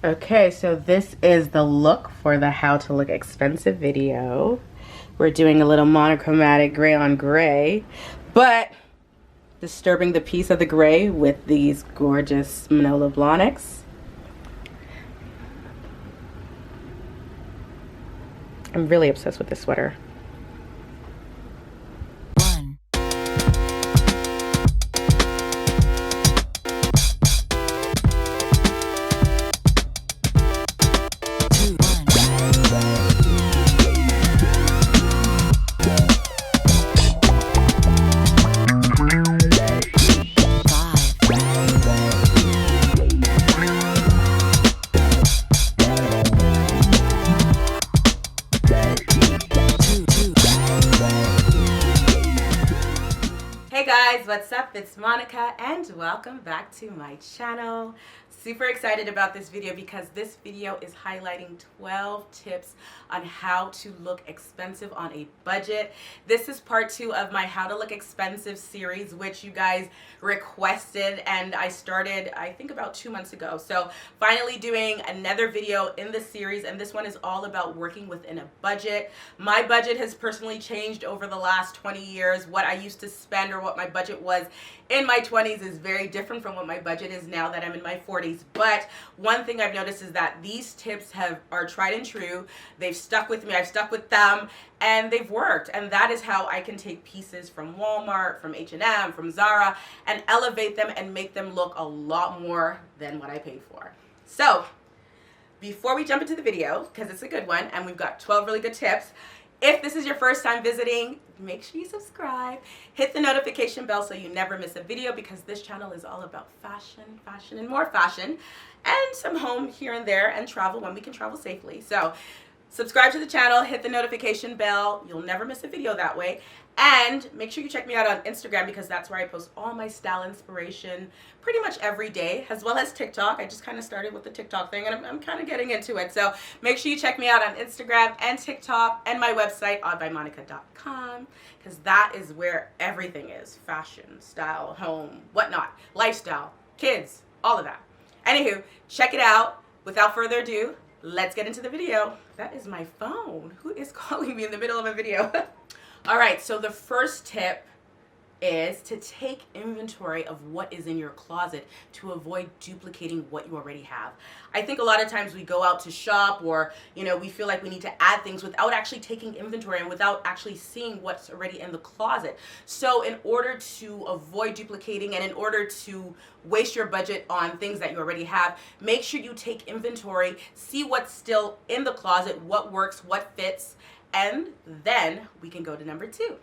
Okay, so this is the look for the How to Look Expensive video. We're doing a little monochromatic gray on gray, but disturbing the piece of the gray with these gorgeous Manolo Blahniks. I'm really obsessed with this sweater. Hey guys, what's up? It's Monica and welcome back to my channel. Super excited about this video because this video is highlighting 12 tips on how to look expensive on a budget. This is part 2 of my How to Look Expensive series, which you guys requested, and I started I think about 2 months ago. So finally doing another video in this series, and this one is all about working within a budget. My budget has personally changed over the last 20 years. What I used to spend or what my budget was in my 20s is very different from what my budget is now that I'm in my 40s. But one thing I've noticed is that these tips are tried and true. They've stuck with me, I've stuck with them, and they've worked. And that is how I can take pieces from Walmart, from H&M, from Zara, and elevate them and make them look a lot more than what I paid for. So before we jump into the video, because it's a good one and we've got 12 really good tips, if this is your first time visiting, make sure you subscribe, hit the notification bell so you never miss a video, because this channel is all about fashion, and more fashion, and some home here and there, and travel when we can travel safely. So subscribe to the channel, hit the notification bell, you'll never miss a video that way. And make sure you check me out on Instagram, because that's where I post all my style inspiration pretty much every day, as well as TikTok. I just kind of started with the TikTok thing, and I'm kind of getting into it. So make sure you check me out on Instagram and TikTok and my website, oddbymonica.com, because that is where everything is. Fashion, style, home, whatnot, lifestyle, kids, all of that. Anywho, check it out. Without further ado, let's get into the video. That is my phone. Who is calling me in the middle of a video? All right, so the first tip is to take inventory of what is in your closet to avoid duplicating what you already have. I think a lot of times we go out to shop, or we feel like we need to add things without actually taking inventory and without actually seeing what's already in the closet. So in order to avoid duplicating and in order to waste your budget on things that you already have, make sure you take inventory, see what's still in the closet, what works, what fits, and then we can go to number 2.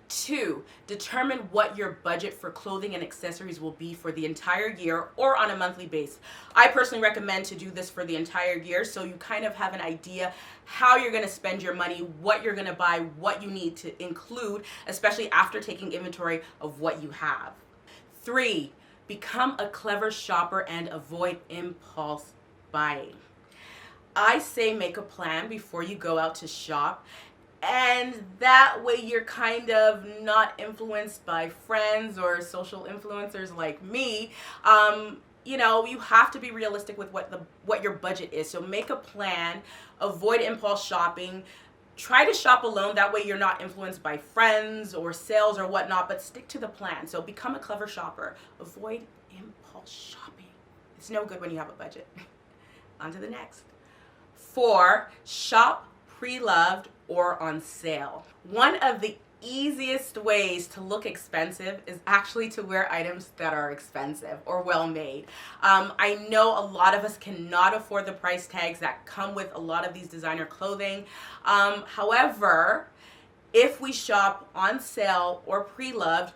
2, determine what your budget for clothing and accessories will be for the entire year or on a monthly basis. I personally recommend to do this for the entire year, so you kind of have an idea how you're going to spend your money, what you're going to buy, what you need to include, especially after taking inventory of what you have. 3, become a clever shopper and avoid impulse buying. I say make a plan before you go out to shop, and that way you're kind of not influenced by friends or social influencers like me. You have to be realistic with what your budget is. So make a plan, avoid impulse shopping, try to shop alone. That way you're not influenced by friends or sales or whatnot, but stick to the plan. So become a clever shopper, avoid impulse shopping. It's no good when you have a budget. On to the next. 4, shop pre-loved or on sale. One of the easiest ways to look expensive is actually to wear items that are expensive or well made. I know a lot of us cannot afford the price tags that come with a lot of these designer clothing. However, if we shop on sale or pre-loved,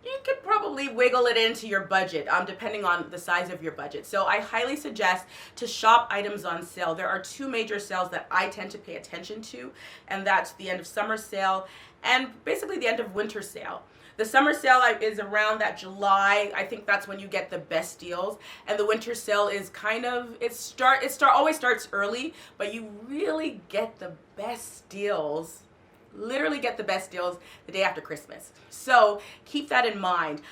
you could probably wiggle it into your budget, depending on the size of your budget. So I highly suggest to shop items on sale. There are 2 major sales that I tend to pay attention to, and that's the end of summer sale and basically the end of winter sale. The summer sale is around that July. I think that's when you get the best deals. And the winter sale is kind of, always starts early, but you really get the best deals literally get the best deals the day after Christmas. So keep that in mind.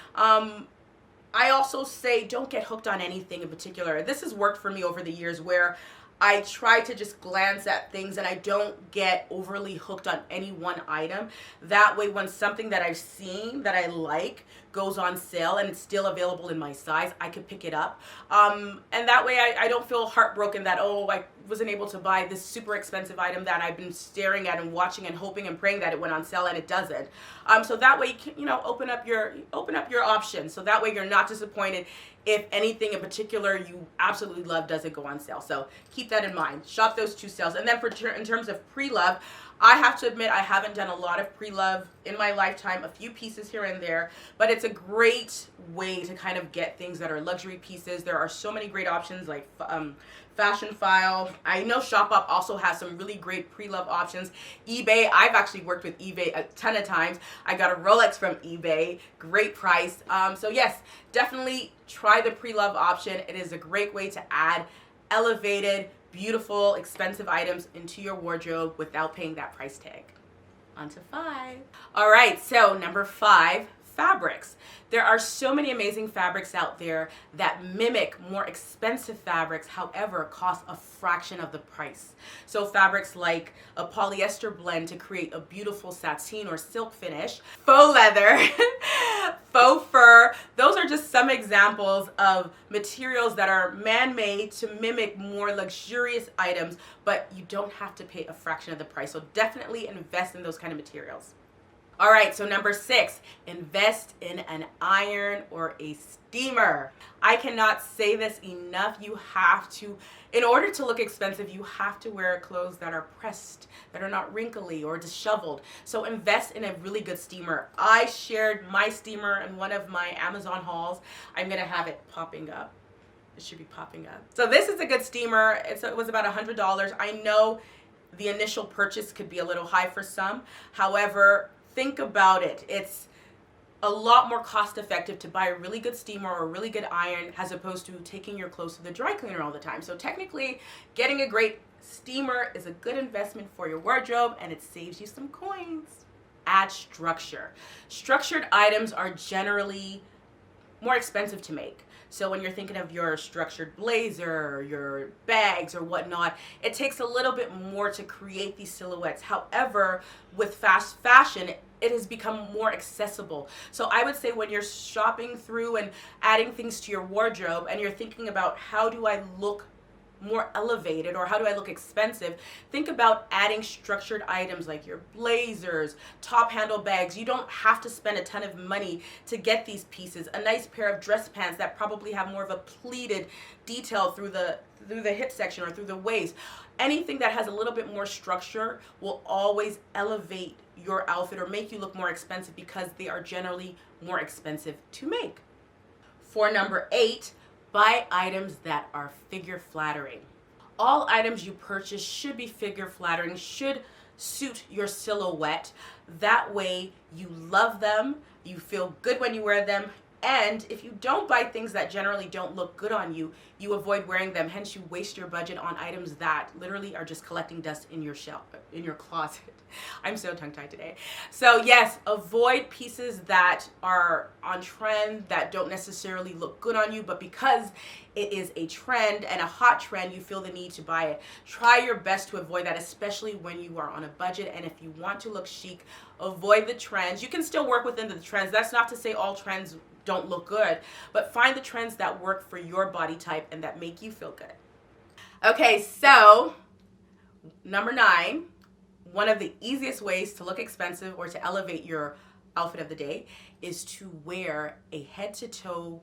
I also say don't get hooked on anything in particular. This has worked for me over the years where I try to just glance at things and I don't get overly hooked on any one item. That way, when something that I've seen that I like goes on sale and it's still available in my size, I could pick it up. And that way I don't feel heartbroken that, oh, I wasn't able to buy this super expensive item that I've been staring at and watching and hoping and praying that it went on sale and it doesn't. So that way, you can, open up your options. So that way you're not disappointed if anything in particular you absolutely love doesn't go on sale. So keep that in mind. Shop those 2 sales. And then in terms of pre-love, I have to admit I haven't done a lot of pre-love in my lifetime, a few pieces here and there, but it's a great way to kind of get things that are luxury pieces. There are so many great options like Fashionphile. I know Shopbop also has some really great pre-love options. eBay, I've actually worked with eBay a ton of times. I got a Rolex from eBay, great price. So yes, definitely try the pre-love option. It is a great way to add elevated, beautiful, expensive items into your wardrobe without paying that price tag. On to 5. All right, so number 5, fabrics. There are so many amazing fabrics out there that mimic more expensive fabrics, however, cost a fraction of the price. So fabrics like a polyester blend to create a beautiful sateen or silk finish, faux leather, faux fur. Those are just some examples of materials that are man-made to mimic more luxurious items, but you don't have to pay a fraction of the price. So definitely invest in those kind of materials. All right, so number 6, invest in an iron or a steamer. I cannot say this enough. You have to, in order to look expensive, you have to wear clothes that are pressed, that are not wrinkly or disheveled. So invest in a really good steamer. I shared my steamer in one of my Amazon hauls. I'm gonna have it popping up. It should be popping up. So this is a good steamer. It was about $100. I know the initial purchase could be a little high for some. However, think about it. It's a lot more cost effective to buy a really good steamer or a really good iron as opposed to taking your clothes to the dry cleaner all the time. So technically, getting a great steamer is a good investment for your wardrobe and it saves you some coins. Add structure. Structured items are generally more expensive to make. So when you're thinking of your structured blazer, your bags or whatnot, it takes a little bit more to create these silhouettes. However, with fast fashion, it has become more accessible. So I would say when you're shopping through and adding things to your wardrobe and you're thinking about how do I look more elevated or how do I look expensive, think about adding structured items like your blazers, top handle bags. You don't have to spend a ton of money to get these pieces. A nice pair of dress pants that probably have more of a pleated detail through the hip section or through the waist. Anything that has a little bit more structure will always elevate your outfit or make you look more expensive because they are generally more expensive to make. For number 8, buy items that are figure flattering. All items you purchase should be figure flattering, should suit your silhouette. That way you love them, you feel good when you wear them, and if you don't buy things that generally don't look good on you, you avoid wearing them. Hence, you waste your budget on items that literally are just collecting dust in your shelf, in your closet. I'm so tongue-tied today. So yes, avoid pieces that are on trend, that don't necessarily look good on you, but because it is a trend and a hot trend, you feel the need to buy it. Try your best to avoid that, especially when you are on a budget. And if you want to look chic, avoid the trends. You can still work within the trends. That's not to say all trends don't look good, but find the trends that work for your body type and that make you feel good. Okay, so number 9, one of the easiest ways to look expensive or to elevate your outfit of the day is to wear a head-to-toe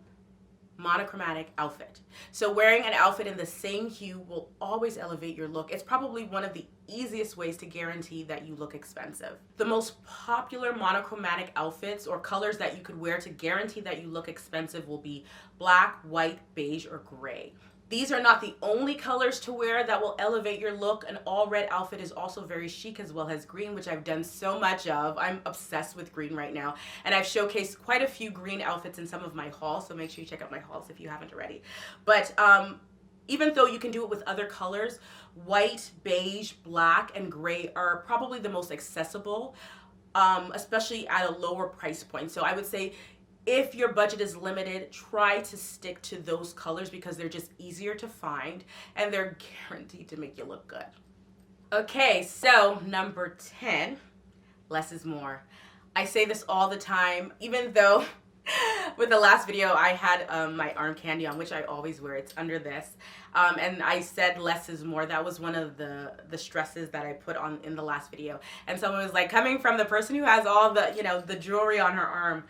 monochromatic outfit. So wearing an outfit in the same hue will always elevate your look. It's probably one of the easiest ways to guarantee that you look expensive. The most popular monochromatic outfits or colors that you could wear to guarantee that you look expensive will be black, white, beige, or gray. These are not the only colors to wear that will elevate your look. An all red outfit is also very chic, as well as green, which I've done so much of. I'm obsessed with green right now. And I've showcased quite a few green outfits in some of my hauls, so make sure you check out my hauls if you haven't already. But even though you can do it with other colors, white, beige, black, and gray are probably the most accessible, especially at a lower price point. So I would say If your budget is limited, try to stick to those colors because they're just easier to find and they're guaranteed to make you look good. Okay, so number 10, less is more. I say this all the time, even though with the last video I had my arm candy on, which I always wear. It's under this. And I said less is more. That was one of the stresses that I put on in the last video. And someone was like, coming from the person who has all the, you know, the jewelry on her arm,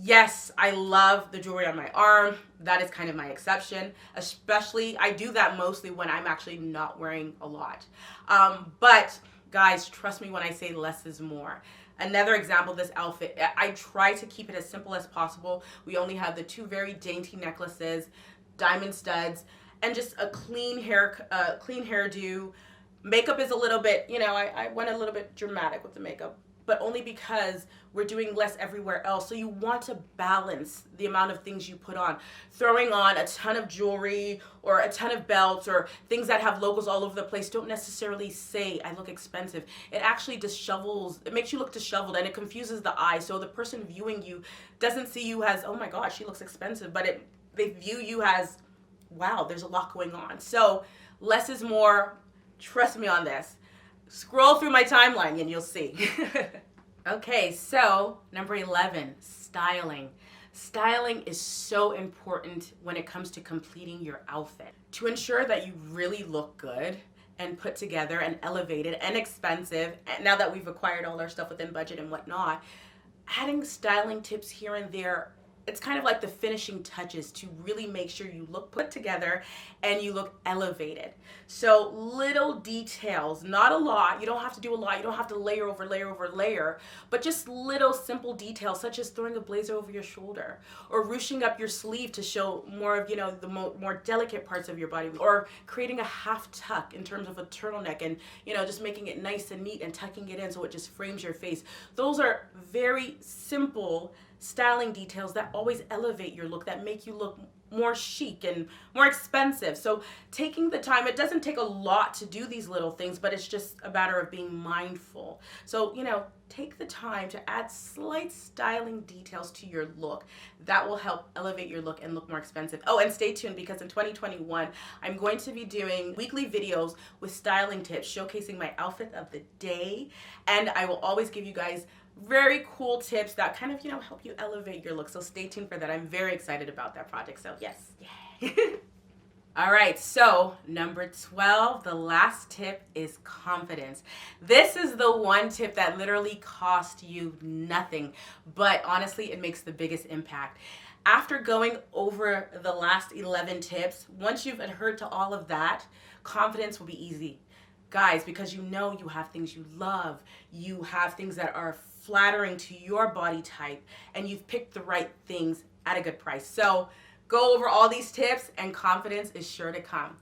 yes, I love the jewelry on my arm. That is kind of my exception. Especially, I do that mostly when I'm actually not wearing a lot. But guys, trust me when I say less is more. Another example, this outfit, I try to keep it as simple as possible. We only have the 2 very dainty necklaces, diamond studs, and just a clean hairdo. Makeup is a little bit, you know, I went a little bit dramatic with the makeup, but only because we're doing less everywhere else. So you want to balance the amount of things you put on. Throwing on a ton of jewelry or a ton of belts or things that have logos all over the place don't necessarily say I look expensive. It actually dishevels, it makes you look disheveled and it confuses the eye. So the person viewing you doesn't see you as, oh my gosh, she looks expensive, but they view you as, wow, there's a lot going on. So less is more. Trust me on this. Scroll through my timeline and you'll see. Okay, so number 11, styling. Styling is so important when it comes to completing your outfit. To ensure that you really look good and put together and elevated and expensive, and now that we've acquired all our stuff within budget and whatnot, adding styling tips here and there, it's kind of like the finishing touches to really make sure you look put together and you look elevated. So little details, not a lot. You don't have to do a lot. You don't have to layer over layer over layer, but just little simple details such as throwing a blazer over your shoulder or ruching up your sleeve to show more of, you know, the more delicate parts of your body, or creating a half tuck in terms of a turtleneck and, you know, just making it nice and neat and tucking it in so it just frames your face. Those are very simple styling details that always elevate your look, that make you look more chic and more expensive. So taking the time, it doesn't take a lot to do these little things, but it's just a matter of being mindful. So, you know, take the time to add slight styling details to your look. That will help elevate your look and look more expensive. Oh, and stay tuned because in 2021, I'm going to be doing weekly videos with styling tips, showcasing my outfit of the day. And I will always give you guys very cool tips that kind of, you know, help you elevate your look. So stay tuned for that. I'm very excited about that project. So yes. Yay. All right, so number 12, the last tip is confidence. This is the one tip that literally cost you nothing, but honestly, it makes the biggest impact. After going over the last 11 tips, once you've adhered to all of that, confidence will be easy. Guys, because you know you have things you love, you have things that are flattering to your body type, and you've picked the right things at a good price. So go over all these tips and confidence is sure to come,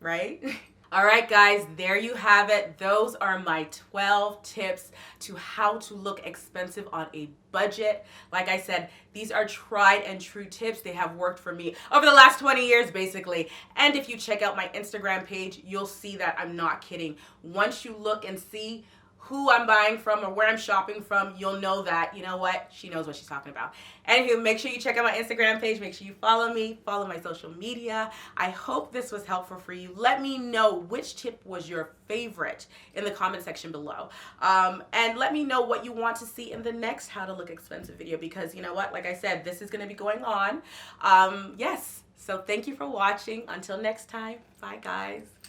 right? All right, guys, there you have it. Those are my 12 tips to how to look expensive on a budget. Like I said, these are tried and true tips. They have worked for me over the last 20 years, basically. And if you check out my Instagram page, you'll see that I'm not kidding. Once you look and see who I'm buying from or where I'm shopping from, you'll know that, you know what, she knows what she's talking about. Anywho, make sure you check out my Instagram page. Make sure you follow me, follow my social media. I hope this was helpful for you. Let me know which tip was your favorite in the comment section below. And let me know what you want to see in the next How to Look Expensive video, because you know what, like I said, this is going to be going on. Yes, so thank you for watching. Until next time, bye guys.